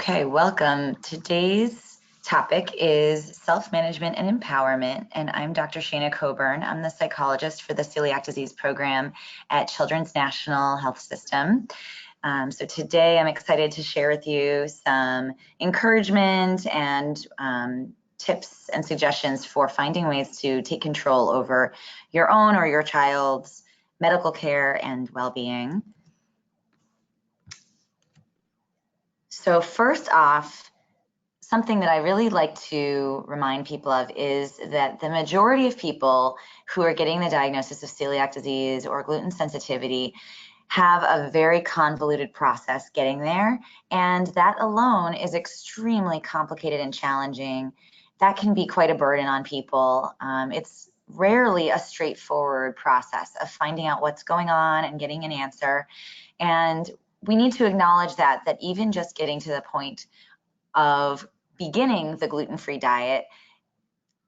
Okay, welcome. Today's topic is self-management and empowerment, and I'm Dr. Shayna Coburn. I'm the psychologist for the Celiac disease program at Children's National Health System. So today I'm excited to share with you some encouragement and tips and suggestions for finding ways to take control over your own or your child's medical care and well-being. So first off, something that I really like to remind people of is that the majority of people who are getting the diagnosis of celiac disease or gluten sensitivity have a very convoluted process getting there, and that alone is extremely complicated and challenging. That can be quite a burden on people. It's rarely a straightforward process of finding out what's going on and getting an answer, and we need to acknowledge that even just getting to the point of beginning the gluten-free diet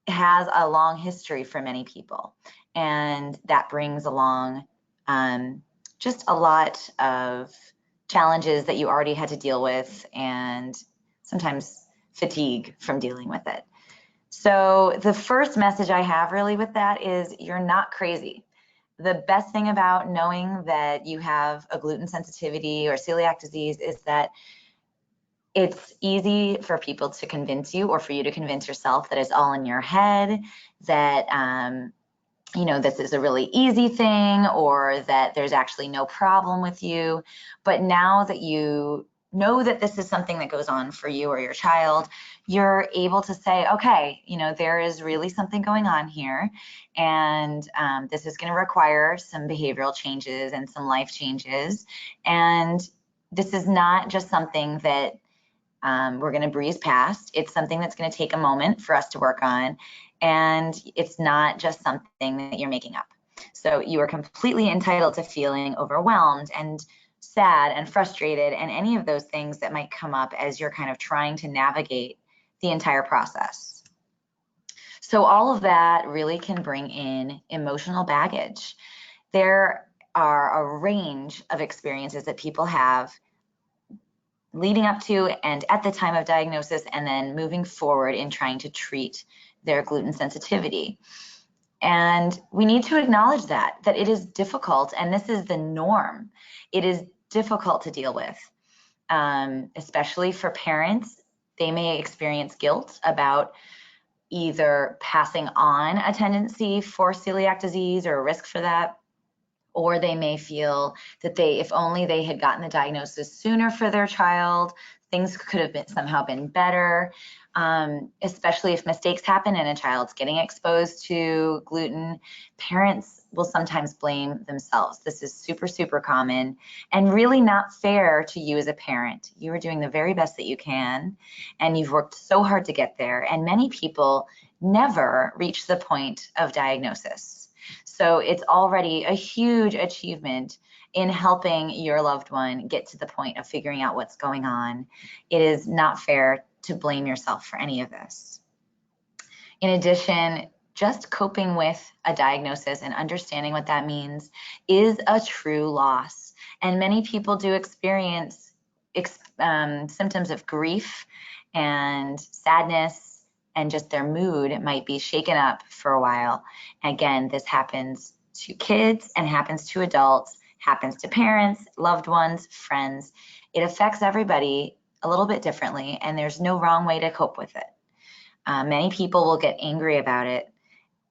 has a long history for many people, and that brings along just a lot of challenges that you already had to deal with and sometimes fatigue from dealing with it. So the first message I have really with that is you're not crazy. The best thing about knowing that you have a gluten sensitivity or celiac disease is that it's easy for people to convince you, or for you to convince yourself, that it's all in your head, that this is a really easy thing, or that there's actually no problem with you. But now that you know that this is something that goes on for you or your child, you're able to say, okay, there is really something going on here, and this is going to require some behavioral changes and some life changes. And this is not just something that we're going to breeze past. It's something that's going to take a moment for us to work on, and it's not just something that you're making up. So you are completely entitled to feeling overwhelmed and sad and frustrated and any of those things that might come up as you're kind of trying to navigate the entire process. So all of that really can bring in emotional baggage. There are a range of experiences that people have leading up to and at the time of diagnosis, and then moving forward in trying to treat their gluten sensitivity. And we need to acknowledge that it is difficult, and this is the norm. It is difficult to deal with, especially for parents. They may experience guilt about either passing on a tendency for celiac disease or a risk for that, or they may feel that if only they had gotten the diagnosis sooner for their child, things could have somehow been better, especially if mistakes happen and a child's getting exposed to gluten. Parents will sometimes blame themselves. This is super, super common and really not fair to you as a parent. You are doing the very best that you can, and you've worked so hard to get there, and many people never reach the point of diagnosis. So it's already a huge achievement in helping your loved one get to the point of figuring out what's going on. It is not fair to blame yourself for any of this. In addition, just coping with a diagnosis and understanding what that means is a true loss. And many people do experience symptoms of grief and sadness, and just their mood might be shaken up for a while. Again, this happens to kids and happens to adults, happens to parents, loved ones, friends. It affects everybody a little bit differently, and there's no wrong way to cope with it. Many people will get angry about it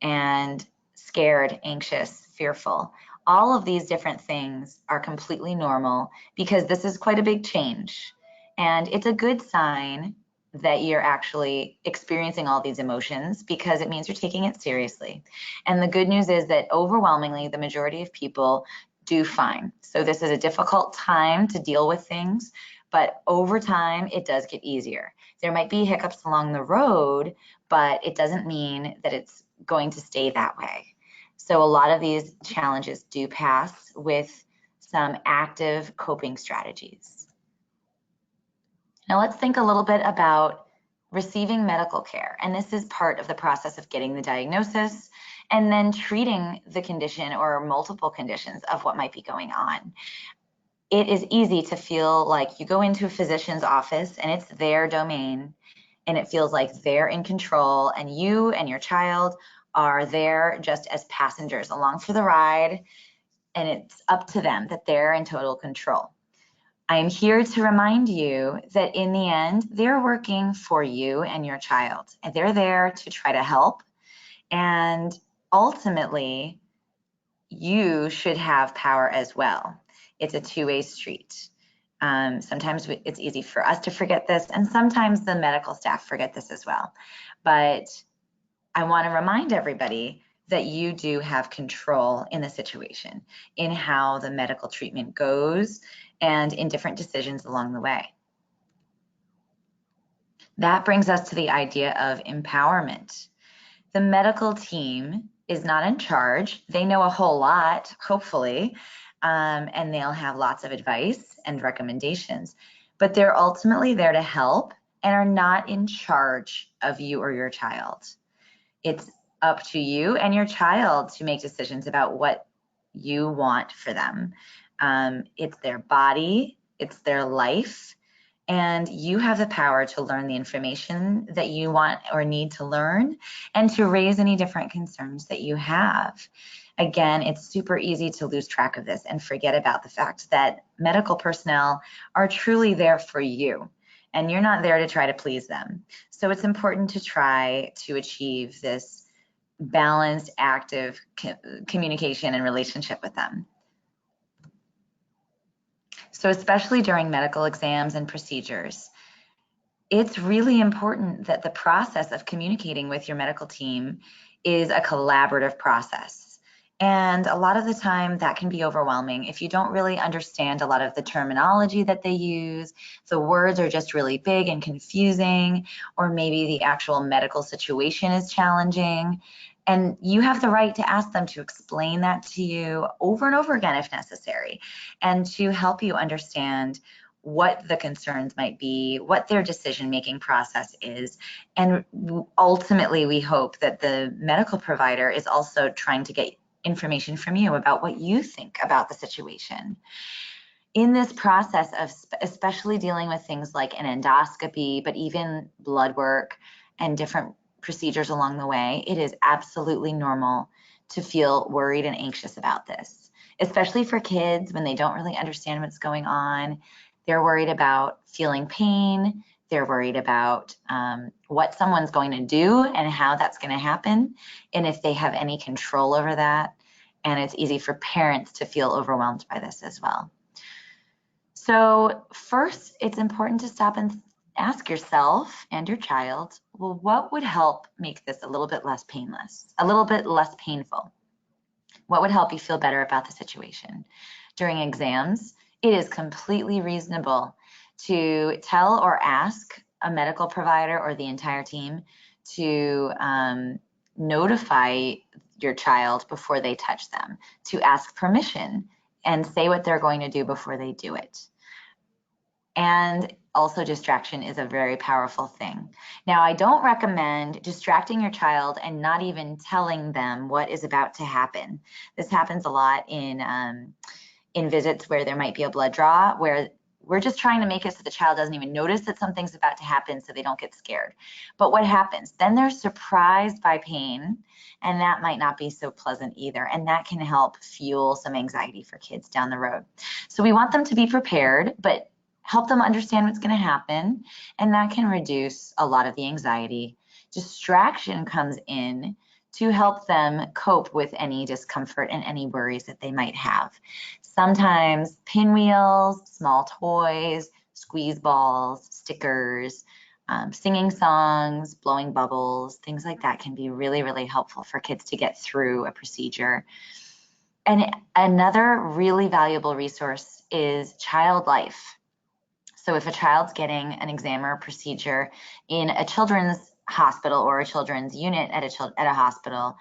and scared, anxious, fearful. All of these different things are completely normal because this is quite a big change. And it's a good sign that you're actually experiencing all these emotions, because it means you're taking it seriously. And the good news is that overwhelmingly, the majority of people do fine. So this is a difficult time to deal with things, but over time, it does get easier. There might be hiccups along the road, but it doesn't mean that it's going to stay that way. So a lot of these challenges do pass with some active coping strategies. Now let's think a little bit about receiving medical care. And this is part of the process of getting the diagnosis and then treating the condition or multiple conditions of what might be going on. it is easy to feel like you go into a physician's office and it's their domain, and it feels like they're in control, and you and your child are there just as passengers along for the ride, and it's up to them, that they're in total control. I am here to remind you that in the end, they're working for you and your child, and they're there to try to help. And ultimately, you should have power as well. It's a two-way street. Sometimes it's easy for us to forget this, and sometimes the medical staff forget this as well. But I want to remind everybody that you do have control in the situation, in how the medical treatment goes, and in different decisions along the way. That brings us to the idea of empowerment. The medical team is not in charge. They know a whole lot, hopefully, and they'll have lots of advice and recommendations, but they're ultimately there to help and are not in charge of you or your child. It's up to you and your child to make decisions about what you want for them. It's their body, it's their life, and you have the power to learn the information that you want or need to learn, and to raise any different concerns that you have. Again, it's super easy to lose track of this and forget about the fact that medical personnel are truly there for you, and you're not there to try to please them. So it's important to try to achieve this balanced, active communication and relationship with them. So especially during medical exams and procedures, it's really important that the process of communicating with your medical team is a collaborative process. And a lot of the time that can be overwhelming if you don't really understand a lot of the terminology that they use. The words are just really big and confusing, or maybe the actual medical situation is challenging. And you have the right to ask them to explain that to you over and over again if necessary, and to help you understand what the concerns might be, what their decision-making process is. And ultimately, we hope that the medical provider is also trying to get information from you about what you think about the situation. In this process of especially dealing with things like an endoscopy, but even blood work and different procedures along the way, it is absolutely normal to feel worried and anxious about this, especially for kids when they don't really understand what's going on. They're worried about feeling pain. They're worried about what someone's going to do and how that's going to happen, and if they have any control over that. And it's easy for parents to feel overwhelmed by this as well. So first, it's important to stop and ask yourself and your child, well, what would help make this a little bit less painless, a little bit less painful? What would help you feel better about the situation? During exams, it is completely reasonable to tell or ask a medical provider or the entire team to notify your child before they touch them, to ask permission and say what they're going to do before they do it. And also, distraction is a very powerful thing. Now, I don't recommend distracting your child and not even telling them what is about to happen. This happens a lot in visits where there might be a blood draw, where we're just trying to make it so the child doesn't even notice that something's about to happen, so they don't get scared. But what happens? Then they're surprised by pain, and that might not be so pleasant either. And that can help fuel some anxiety for kids down the road. So we want them to be prepared, but help them understand what's going to happen, and that can reduce a lot of the anxiety. Distraction comes in to help them cope with any discomfort and any worries that they might have. Sometimes pinwheels, small toys, squeeze balls, stickers, singing songs, blowing bubbles, things like that can be really, really helpful for kids to get through a procedure. And another really valuable resource is Child Life. So if a child's getting an exam or a procedure in a children's hospital or a children's unit at a hospital,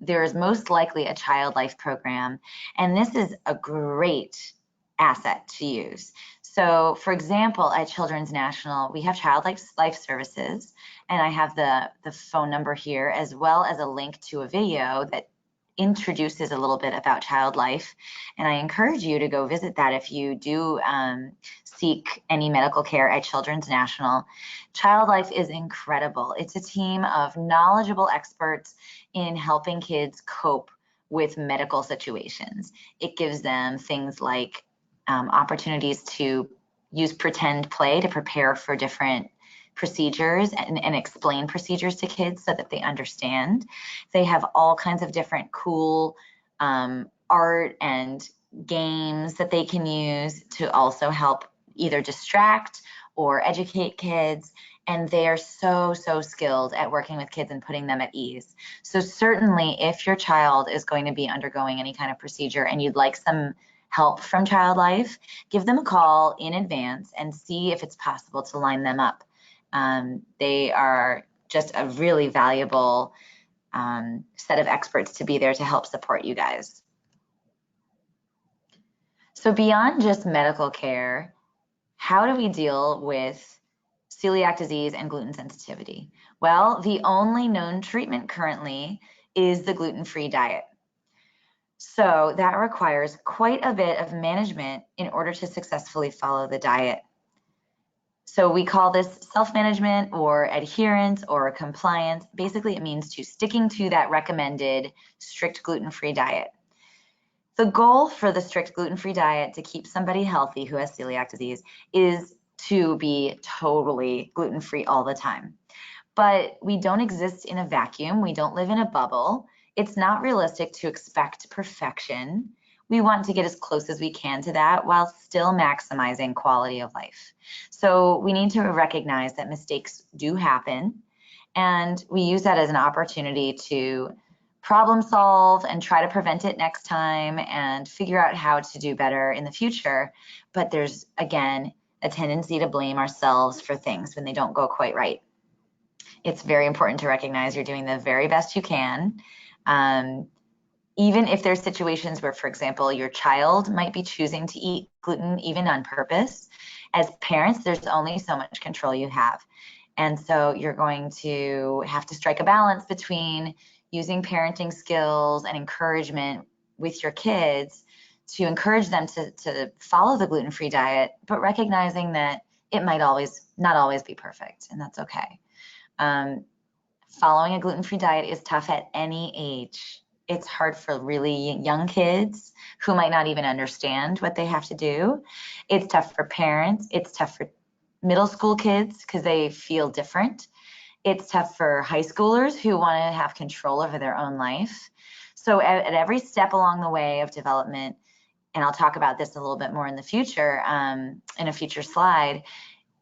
there is most likely a Child Life program. And this is a great asset to use. So for example, at Children's National, we have Child Life services, and I have the phone number here, as well as a link to a video that introduces a little bit about child life. And I encourage you to go visit that if you do seek any medical care at Children's National. Child Life is incredible. It's a team of knowledgeable experts in helping kids cope with medical situations. It gives them things like opportunities to use pretend play to prepare for different procedures and explain procedures to kids so that they understand. They have all kinds of different cool art and games that they can use to also help either distract or educate kids. And they are so skilled at working with kids and putting them at ease. So certainly if your child is going to be undergoing any kind of procedure and you'd like some help from Child Life, give them a call in advance and see if it's possible to line them up. They are just a really valuable set of experts to be there to help support you guys. So beyond just medical care, how do we deal with celiac disease and gluten sensitivity? Well, the only known treatment currently is the gluten-free diet. So that requires quite a bit of management in order to successfully follow the diet. So we call this self-management or adherence or compliance. Basically, it means sticking to that recommended strict gluten-free diet. The goal for the strict gluten-free diet to keep somebody healthy who has celiac disease is to be totally gluten-free all the time. But we don't exist in a vacuum. We don't live in a bubble. It's not realistic to expect perfection. We want to get as close as we can to that while still maximizing quality of life. So we need to recognize that mistakes do happen, and we use that as an opportunity to problem solve and try to prevent it next time and figure out how to do better in the future. But there's, again, a tendency to blame ourselves for things when they don't go quite right. It's very important to recognize you're doing the very best you can. Even if there's situations where, for example, your child might be choosing to eat gluten even on purpose, as parents, there's only so much control you have. And so you're going to have to strike a balance between using parenting skills and encouragement with your kids to encourage them to follow the gluten-free diet, but recognizing that it might not always be perfect, and that's okay. Following a gluten-free diet is tough at any age. It's hard for really young kids who might not even understand what they have to do. It's tough for parents. It's tough for middle school kids because they feel different. It's tough for high schoolers who want to have control over their own life. So at every step along the way of development, and I'll talk about this a little bit more in the future, in a future slide,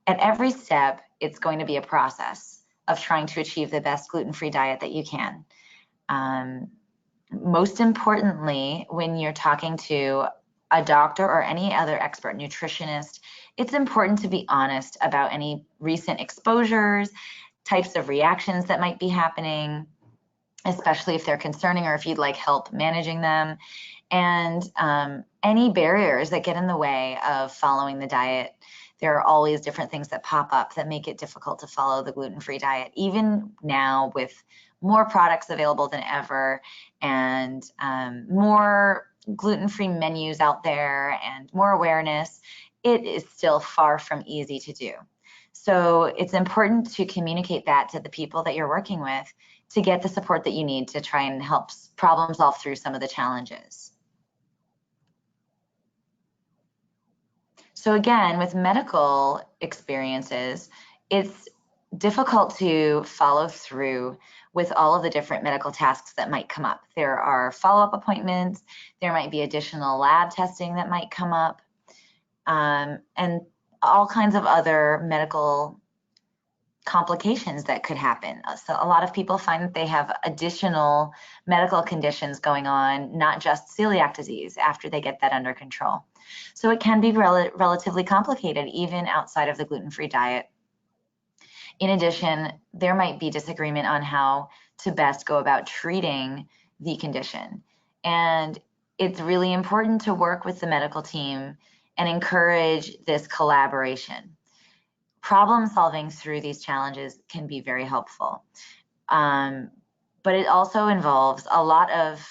at every step, it's going to be a process of trying to achieve the best gluten-free diet that you can. Most importantly, when you're talking to a doctor or any other expert nutritionist, it's important to be honest about any recent exposures, types of reactions that might be happening, especially if they're concerning or if you'd like help managing them, and any barriers that get in the way of following the diet. There are always different things that pop up that make it difficult to follow the gluten-free diet, even now with more products available than ever and more gluten-free menus out there and more awareness. It is still far from easy to do. So it's important to communicate that to the people that you're working with to get the support that you need to try and help problem solve through some of the challenges. So again, with medical experiences, it's difficult to follow through with all of the different medical tasks that might come up. There are follow-up appointments, there might be additional lab testing that might come up, and all kinds of other medical complications that could happen. So a lot of people find that they have additional medical conditions going on, not just celiac disease, after they get that under control. So it can be relatively complicated, even outside of the gluten-free diet. In addition, there might be disagreement on how to best go about treating the condition. And it's really important to work with the medical team and encourage this collaboration. Problem solving through these challenges can be very helpful. But it also involves a lot of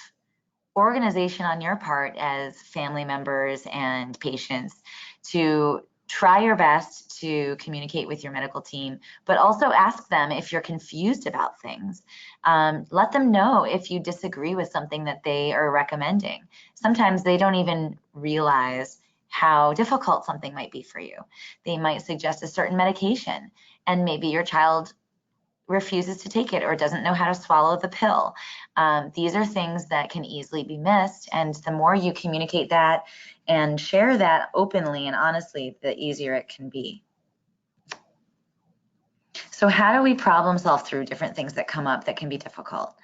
organization on your part as family members and patients to try your best to communicate with your medical team, but also ask them if you're confused about things. Let them know if you disagree with something that they are recommending. Sometimes they don't even realize how difficult something might be for you. They might suggest a certain medication, and maybe your child refuses to take it or doesn't know how to swallow the pill. These are things that can easily be missed, and the more you communicate that and share that openly and honestly, the easier it can be. So how do we problem solve through different things that come up that can be difficult?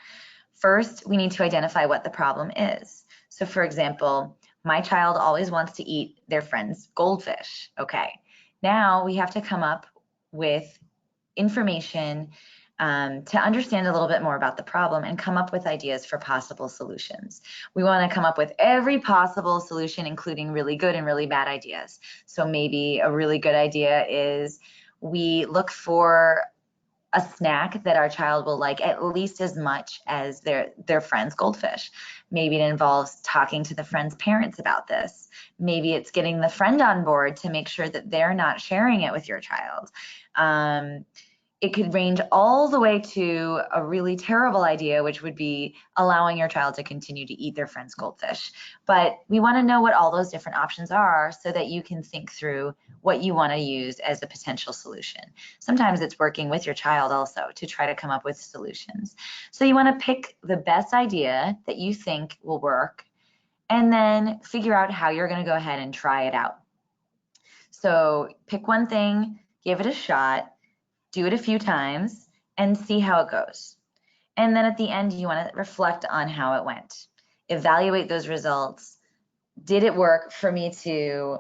First, we need to identify what the problem is. So for example, my child always wants to eat their friend's goldfish. Okay, now we have to come up with information to understand a little bit more about the problem and come up with ideas for possible solutions. We want to come up with every possible solution, including really good and really bad ideas. So maybe a really good idea is we look for a snack that our child will like at least as much as their friend's goldfish. Maybe it involves talking to the friend's parents about this. Maybe it's getting the friend on board to make sure that they're not sharing it with your child. It could range all the way to a really terrible idea, which would be allowing your child to continue to eat their friend's goldfish. But we want to know what all those different options are so that you can think through what you want to use as a potential solution. Sometimes it's working with your child also to try to come up with solutions. So you want to pick the best idea that you think will work and then figure out how you're going to go ahead and try it out. So pick one thing, give it a shot, do it a few times, and see how it goes. And then at the end, you want to reflect on how it went. Evaluate those results. Did it work for me to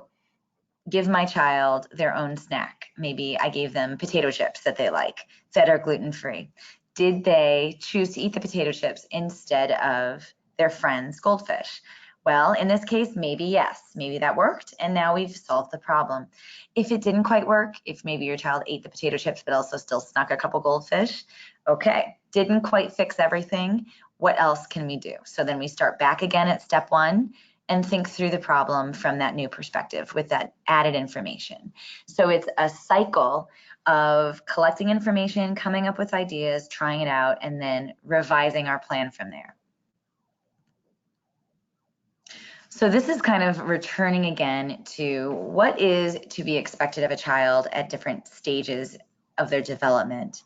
give my child their own snack? Maybe I gave them potato chips that they like, that are gluten-free. Did they choose to eat the potato chips instead of their friend's goldfish? Well, in this case, maybe yes, maybe that worked, and now we've solved the problem. If it didn't quite work, if maybe your child ate the potato chips but also still snuck a couple goldfish, okay, didn't quite fix everything, what else can we do? So then we start back again at step one and think through the problem from that new perspective with that added information. So it's a cycle of collecting information, coming up with ideas, trying it out, and then revising our plan from there. So this is kind of returning again to what is to be expected of a child at different stages of their development.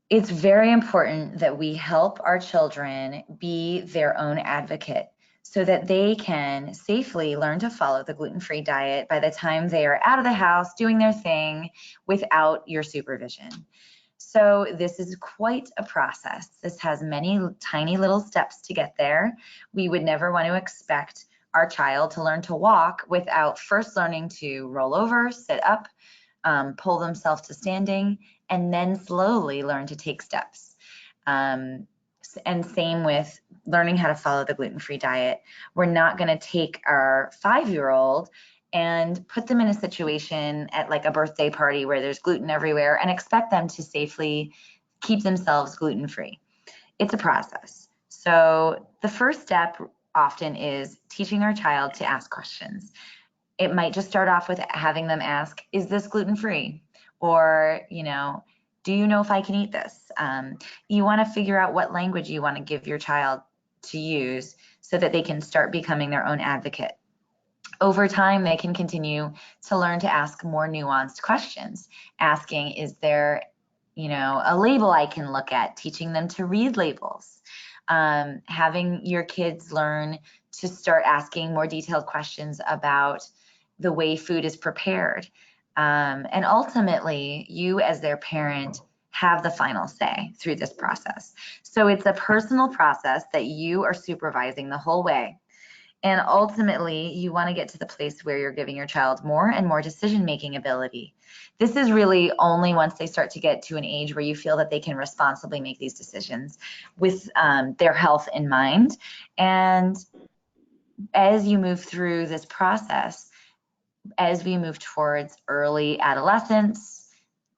It's very important that we help our children be their own advocate so that they can safely learn to follow the gluten-free diet by the time they are out of the house doing their thing without your supervision. So this is quite a process. This has many tiny little steps to get there. We would never want to expect our child to learn to walk without first learning to roll over, sit up, pull themselves to standing, and then slowly learn to take steps. And same with learning how to follow the gluten-free diet. We're not going to take our 5-year-old and put them in a situation at like a birthday party where there's gluten everywhere and expect them to safely keep themselves gluten-free. It's a process. So the first step often is teaching our child to ask questions. It might just start off with having them ask, is this gluten-free? Or, do you know if I can eat this? You want to figure out what language you want to give your child to use so that they can start becoming their own advocate. Over time, they can continue to learn to ask more nuanced questions, asking, is there, a label I can look at, teaching them to read labels, having your kids learn to start asking more detailed questions about the way food is prepared. And ultimately, you as their parent have the final say through this process. So it's a personal process that you are supervising the whole way. And ultimately, you want to get to the place where you're giving your child more and more decision-making ability. This is really only once they start to get to an age where you feel that they can responsibly make these decisions with their health in mind. And as you move through this process, as we move towards early adolescence,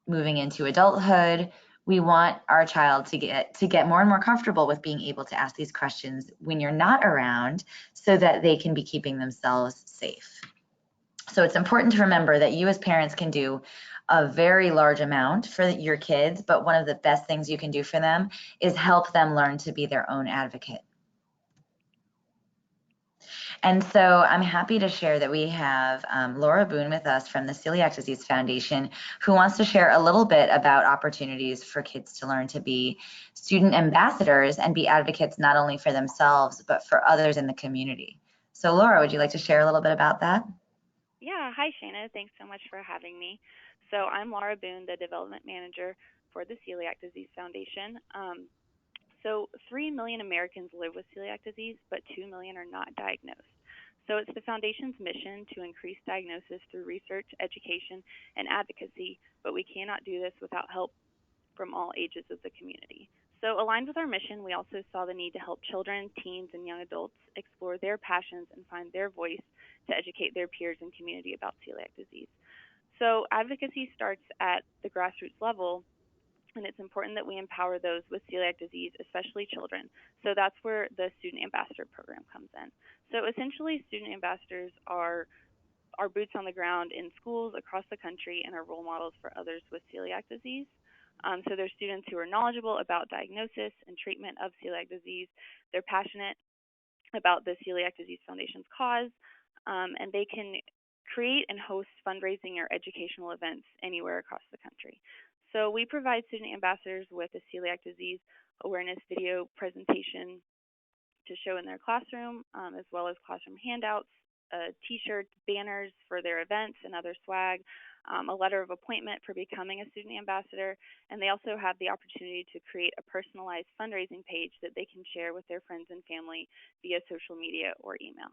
moving into adulthood, We want our child to get more and more comfortable with being able to ask these questions when you're not around, so that they can be keeping themselves safe. So it's important to remember that you as parents can do a very large amount for your kids, but one of the best things you can do for them is help them learn to be their own advocate. And so I'm happy to share that we have Laura Boone with us from the Celiac Disease Foundation, who wants to share a little bit about opportunities for kids to learn to be student ambassadors and be advocates not only for themselves, but for others in the community. So Laura, would you like to share a little bit about that? Yeah, hi Shayna. Thanks so much for having me. So I'm Laura Boone, the development manager for the Celiac Disease Foundation. So 3 million Americans live with celiac disease, but 2 million are not diagnosed. So it's the foundation's mission to increase diagnosis through research, education, and advocacy, but we cannot do this without help from all ages of the community. So, aligned with our mission, we also saw the need to help children, teens, and young adults explore their passions and find their voice to educate their peers and community about celiac disease. So, advocacy starts at the grassroots level, and it's important that we empower those with celiac disease, especially children. So, that's where the Student Ambassador Program comes in. So, essentially, student ambassadors are boots on the ground in schools across the country and are role models for others with celiac disease. So they're students who are knowledgeable about diagnosis and treatment of celiac disease. They're passionate about the Celiac Disease Foundation's cause, and they can create and host fundraising or educational events anywhere across the country. So we provide student ambassadors with a celiac disease awareness video presentation to show in their classroom, as well as classroom handouts, T-shirts, banners for their events and other swag, a letter of appointment for becoming a student ambassador, and they also have the opportunity to create a personalized fundraising page that they can share with their friends and family via social media or email.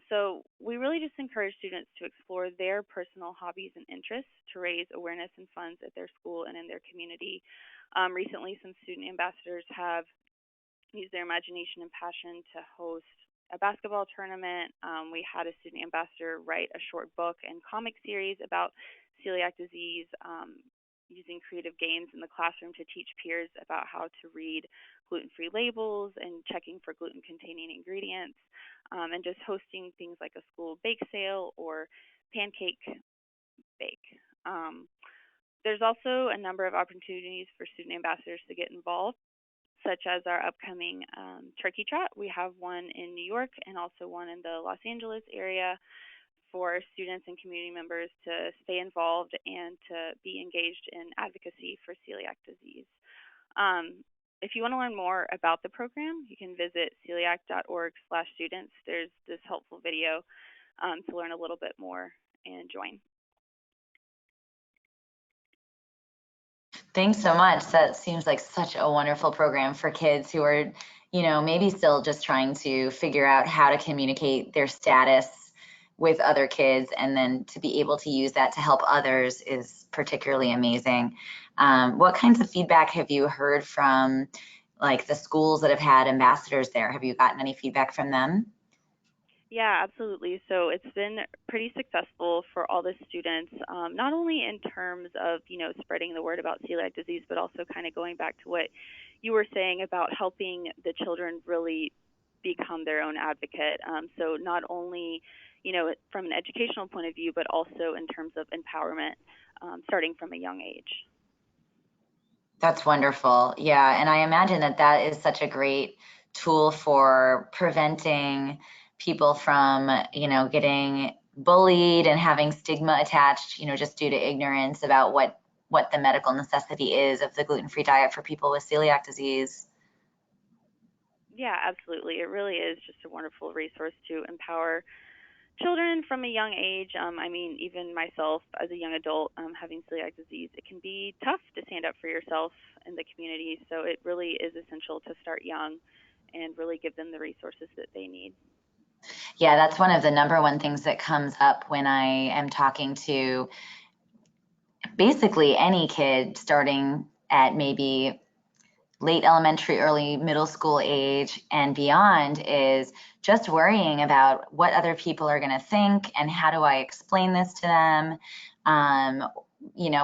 So we really just encourage students to explore their personal hobbies and interests to raise awareness and funds at their school and in their community. Recently, some student ambassadors have use their imagination and passion to host a basketball tournament. We had a student ambassador write a short book and comic series about celiac disease, using creative games in the classroom to teach peers about how to read gluten-free labels and checking for gluten-containing ingredients, and just hosting things like a school bake sale or pancake bake. There's also a number of opportunities for student ambassadors to get involved, such as our upcoming turkey trot. We have one in New York and also one in the Los Angeles area for students and community members to stay involved and to be engaged in advocacy for celiac disease. If you want to learn more about the program, you can visit celiac.org/students. There's this helpful video to learn a little bit more and join. Thanks so much. That seems like such a wonderful program for kids who are, maybe still just trying to figure out how to communicate their status with other kids, and then to be able to use that to help others is particularly amazing. What kinds of feedback have you heard from, like, the schools that have had ambassadors there? Have you gotten any feedback from them? Yeah, absolutely. So it's been pretty successful for all the students, not only in terms of, spreading the word about celiac disease, but also kind of going back to what you were saying about helping the children really become their own advocate. So not only, from an educational point of view, but also in terms of empowerment, starting from a young age. That's wonderful. Yeah, and I imagine that that is such a great tool for preventing people from, getting bullied and having stigma attached, just due to ignorance about what the medical necessity is of the gluten-free diet for people with celiac disease. Yeah, absolutely. It really is just a wonderful resource to empower children from a young age. I mean, even myself as a young adult having celiac disease, it can be tough to stand up for yourself in the community. So it really is essential to start young and really give them the resources that they need. Yeah, that's one of the number one things that comes up when I am talking to basically any kid starting at maybe late elementary, early middle school age and beyond, is just worrying about what other people are going to think and how do I explain this to them.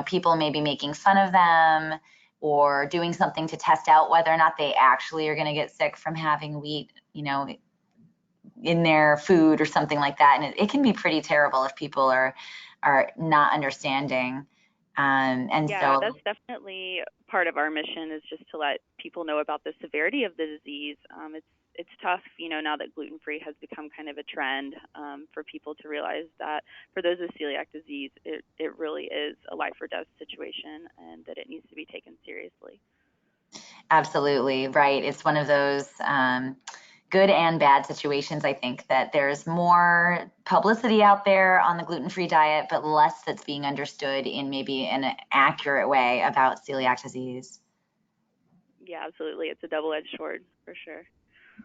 People may be making fun of them, or doing something to test out whether or not they actually are going to get sick from having wheat, in their food or something like that. And it can be pretty terrible if people are not understanding. And Yeah, so that's definitely part of our mission is just to let people know about the severity of the disease. It's tough, now that gluten free has become kind of a trend, for people to realize that for those with celiac disease, it really is a life or death situation, and that it needs to be taken seriously. absolutely right. It's one of those good and bad situations. I think that there's more publicity out there on the gluten-free diet, but less that's being understood in maybe an accurate way about celiac disease. Yeah, absolutely. It's a double-edged sword for sure.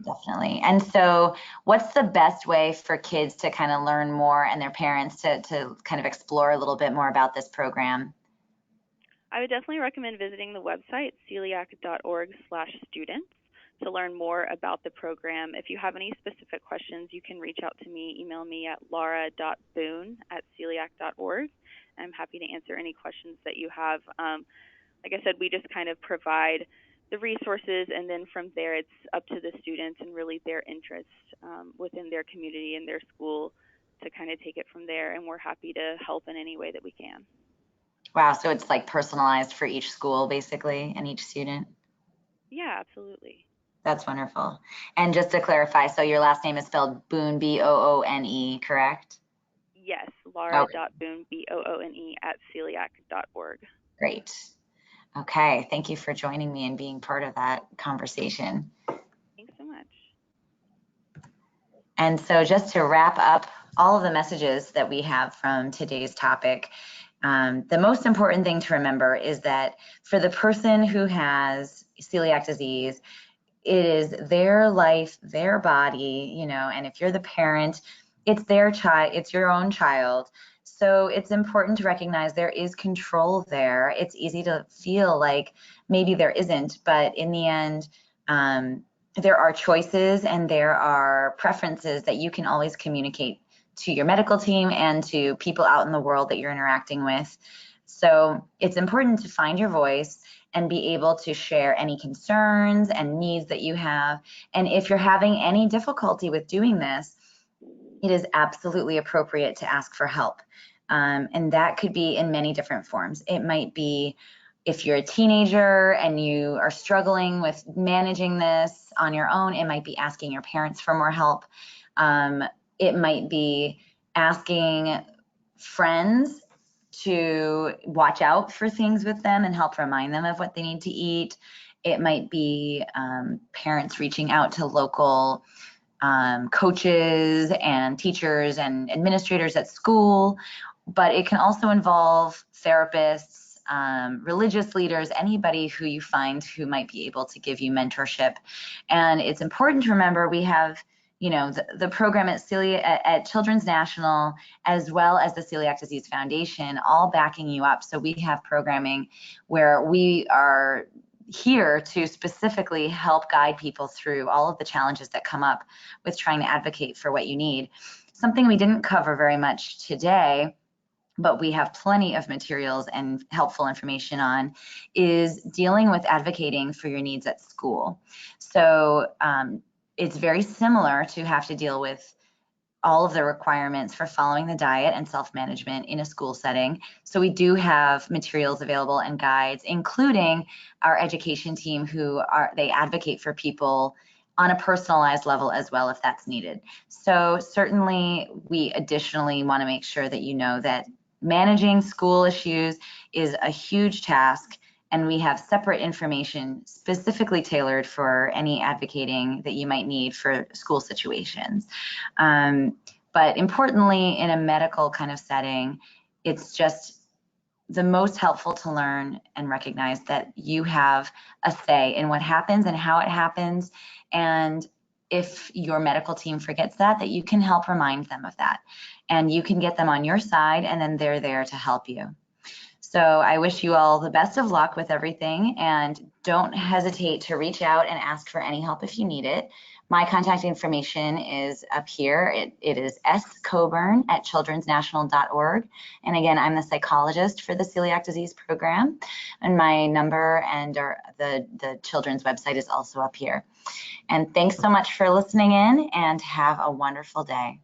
Definitely. And so, what's the best way for kids to kind of learn more and their parents to kind of explore a little bit more about this program? I would definitely recommend visiting the website celiac.org/students to learn more about the program. If you have any specific questions, you can reach out to me, email me at laura.boone@celiac.org. I'm happy to answer any questions that you have. Like I said, we just kind of provide the resources, and then from there, it's up to the students and really their interests within their community and their school to kind of take it from there. And we're happy to help in any way that we can. Wow, so it's like personalized for each school basically and each student. Yeah, absolutely. That's wonderful. And just to clarify, so your last name is spelled Boone, Boone, correct? Yes, Okay, laura.boone, Boone, @celiac.org. great. Okay, thank you for joining me and being part of that conversation. Thanks so much. And so, just to wrap up all of the messages that we have from today's topic, the most important thing to remember is that for the person who has celiac disease, it is their life, their body, and if you're the parent, it's their child, it's your own child. So it's important to recognize there is control there. It's easy to feel like maybe there isn't, but in the end, there are choices and there are preferences that you can always communicate to your medical team and to people out in the world that you're interacting with. So it's important to find your voice and be able to share any concerns and needs that you have. And if you're having any difficulty with doing this, it is absolutely appropriate to ask for help. And that could be in many different forms. It might be if you're a teenager and you are struggling with managing this on your own, it might be asking your parents for more help. It might be asking friends to watch out for things with them and help remind them of what they need to eat. It might be parents reaching out to local coaches and teachers and administrators at school, but it can also involve therapists, religious leaders, anybody who you find who might be able to give you mentorship. And it's important to remember we have the program at Children's National, as well as the Celiac Disease Foundation, all backing you up. So we have programming where we are here to specifically help guide people through all of the challenges that come up with trying to advocate for what you need. Something we didn't cover very much today, but we have plenty of materials and helpful information on, is dealing with advocating for your needs at school. So it's very similar to have to deal with all of the requirements for following the diet and self-management in a school setting. So we do have materials available and guides, including our education team they advocate for people on a personalized level as well if that's needed. So certainly we additionally want to make sure that you know that managing school issues is a huge task, and we have separate information specifically tailored for any advocating that you might need for school situations. But importantly, in a medical kind of setting, it's just the most helpful to learn and recognize that you have a say in what happens and how it happens. And if your medical team forgets that you can help remind them of that. And you can get them on your side, and then they're there to help you. So I wish you all the best of luck with everything, and don't hesitate to reach out and ask for any help if you need it. My contact information is up here. It is scoburn@childrensnational.org. And again, I'm the psychologist for the celiac disease program. And my number and the children's website is also up here. And thanks so much for listening in, and have a wonderful day.